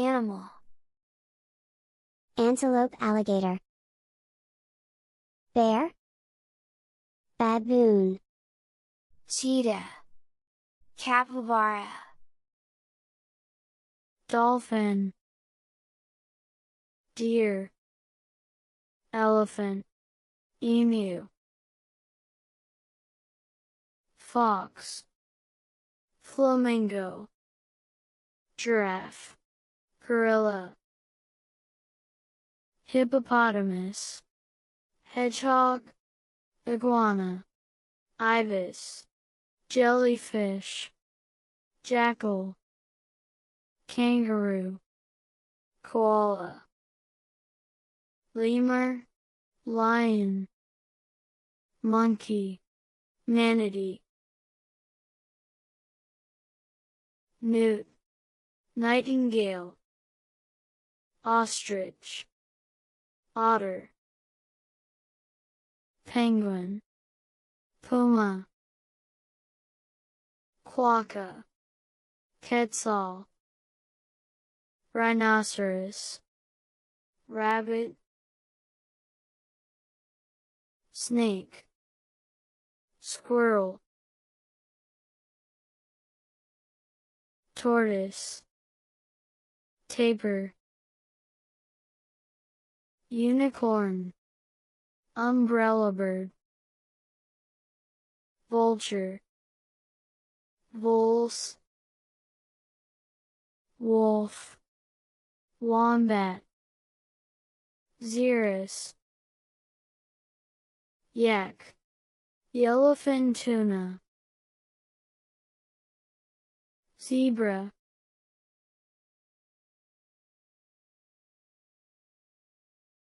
Animal. Antelope, alligator. Bear, baboon. Cheetah. Capybara. Dolphin, deer, elephant, emu. Fox, flamingo, giraffe, gorilla. Hippopotamus, hedgehog, iguana, ibis, jellyfish, jackal, kangaroo, koala. Lemur, lion, monkey, manatee. Newt, nightingale, ostrich, otter. Penguin, puma, quokka, quetzal. Rhinoceros, rabbit, snake, squirrel, tortoise, tapir. Unicorn, umbrella bird. Vulture, voles, wolf, wombat. Xerus, yak, yellowfin tuna. Zebra,